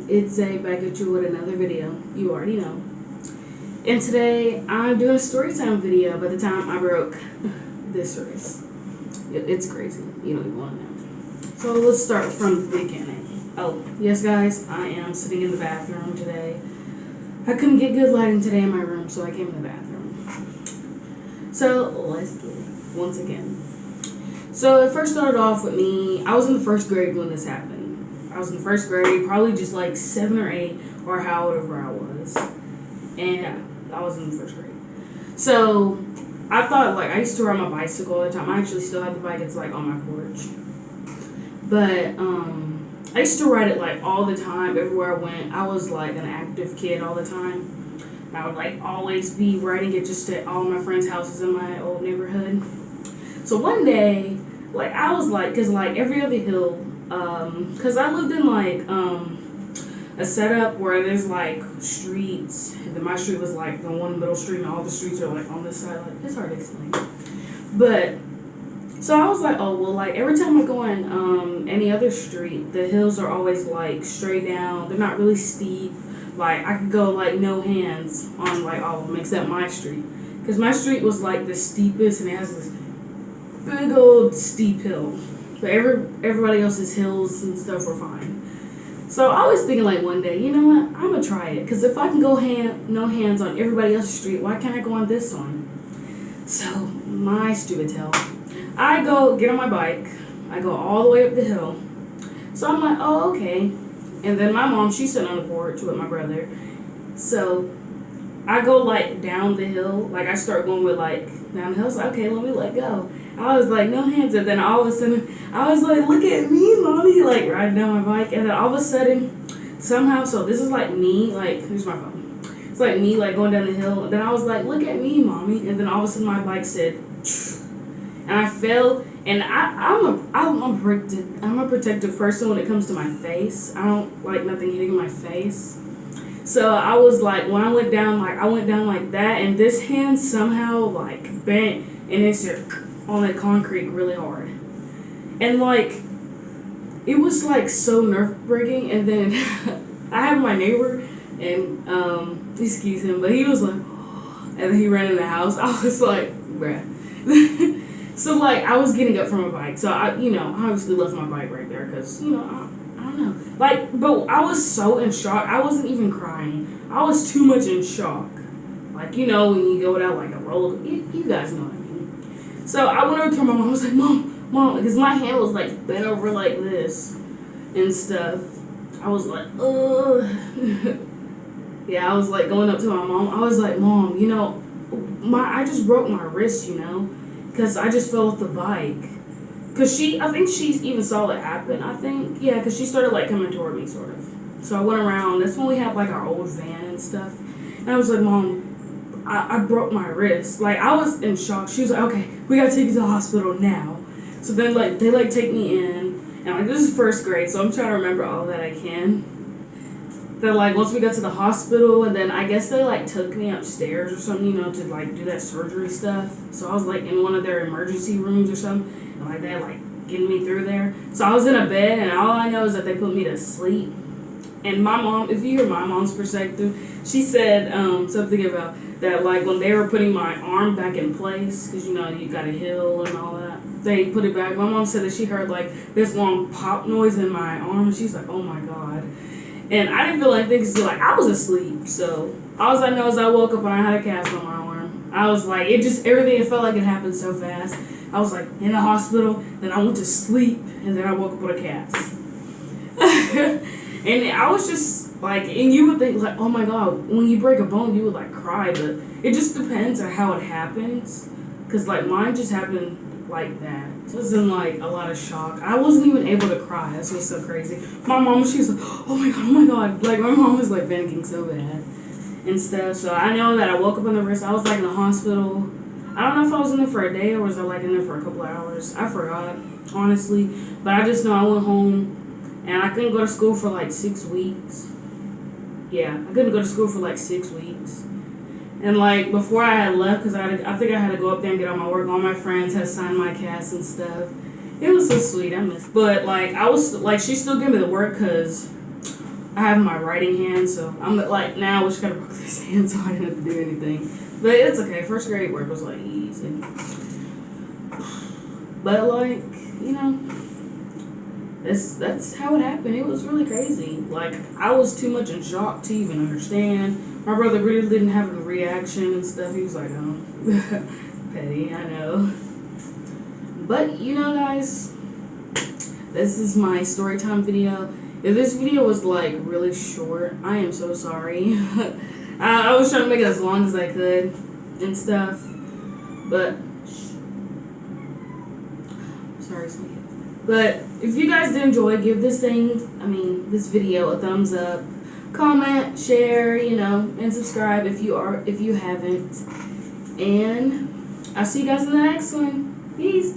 It's Zay back at you with another video. You already know. And today I'm doing a story time video by the time I broke this race. It's crazy. You don't even want to know. So let's start from the beginning. Oh, yes guys, I am sitting in the bathroom today. I couldn't get good lighting today in my room, so I came in the bathroom. So let's do it once again. So it first started off with me. I was in the first grade when this happened. I was in the first grade, probably just like 7 or 8 or however I was. And yeah, I was in the first grade. So I thought, like, I used to ride my bicycle all the time. I actually still have the bike. It's like on my porch. But I used to ride it like all the time, everywhere I went. I was like an active kid all the time. I would like always be riding it just at all my friends' houses in my old neighborhood. So one day, like, I was like, cause like every other hill, cause I lived in like a setup where there's like streets, and then my street was like the one middle street, and all the streets are like on this side. Like, it's hard to explain, but so I was like, oh well, like every time I go on any other street, the hills are always like straight down. They're not really steep. Like I could go like no hands on like all of them except my street, cause my street was like the steepest, and it has this big old steep hill. But everybody else's hills and stuff were fine. So I was thinking like one day, you know what? I'm gonna try it, cause if I can go no hands on everybody else's street, why can't I go on this one? So my stupid tail, I go get on my bike. I go all the way up the hill. So I'm like, oh okay. And then my mom, she's sitting on the porch with my brother. So I go like down the hill. Like I start going with like down the hill. I was like, okay, let me let go. I was like, no hands. And then all of a sudden, I was like, look at me, mommy, like riding down my bike. And then all of a sudden, somehow, so this is like me, like, here's my phone. It's like me, like going down the hill. And then I was like, look at me, mommy. And then all of a sudden, my bike said, and I fell. And I'm a protective person when it comes to my face. I don't like nothing hitting my face. So I was like, when I went down like that, and this hand somehow like bent, and it's on the concrete really hard. And like, it was like so nerve-breaking. And then I had my neighbor, and excuse him, but he was like, and then he ran in the house. I was like, bruh. So like, I was getting up from my bike. So I obviously left my bike right there, because, I don't know. Like, but I was so in shock. I wasn't even crying. I was too much in shock. Like, when you go down like a roller, you guys know what I mean. So I went over to my mom. I was like, mom, because my hand was like bent over like this and stuff. I was like, ugh. Yeah, I was like going up to my mom. I was like, Mom, I just broke my wrist, because I just fell off the bike. Because I think she even saw it happen, I think. Yeah, because she started like coming toward me, sort of. So I went around. That's when we had like our old van and stuff. And I was like, Mom, I broke my wrist. Like, I was in shock. She was like, okay, we gotta take you to the hospital now. So then like they like take me in, and like this is first grade, so I'm trying to remember all that I can. Then like once we got to the hospital, and then I guess they like took me upstairs or something, to like do that surgery stuff. So I was like in one of their emergency rooms or something, and like they like getting me through there. So I was in a bed, and all I know is that they put me to sleep. And my mom, if you hear my mom's perspective, she said something about that, like when they were putting my arm back in place, because you got a heal and all that, they put it back. My mom said that she heard like this long pop noise in my arm. She's like, oh my god. And I didn't feel anything, because like I was asleep. So all I know is I woke up and I had a cast on my arm. I was like, everything, it felt like it happened so fast. I was like in the hospital, then I went to sleep, and then I woke up with a cast. And I was just like, and you would think like, oh my god, when you break a bone, you would like cry, but it just depends on how it happens. Because like mine just happened like that. It was in like a lot of shock. I wasn't even able to cry. That's what's so crazy. My mom, she was like, oh my god. Like my mom was like panicking so bad and stuff. So I know that I woke up in the wrist. I was like in the hospital. I don't know if I was in there for a day or was I like in there for a couple of hours. I forgot, honestly. But I just know I went home. And I couldn't go to school for like 6 weeks. Yeah, I couldn't go to school for like 6 weeks. And like before I had left, because I think I had to go up there and get all my work. All my friends had signed my cast and stuff. It was so sweet. I missed. But like I was like, she still gave me the work, because I have my writing hand, so I'm like, now I wish I could have broke this hand so I didn't have to do anything. But it's okay. First grade work was like easy. But like, you know, that's how it happened. It was really crazy. Like, I was too much in shock to even understand. My brother really didn't have a reaction and stuff. He was like, oh, petty, I know. But, you know, guys, this is my story time video. If this video was, like, really short, I am so sorry. I was trying to make it as long as I could and stuff. But, sorry, sweetie. But if you guys did enjoy, give this this video a thumbs up. Comment, share, you know, and subscribe if you haven't. And I'll see you guys in the next one. Peace.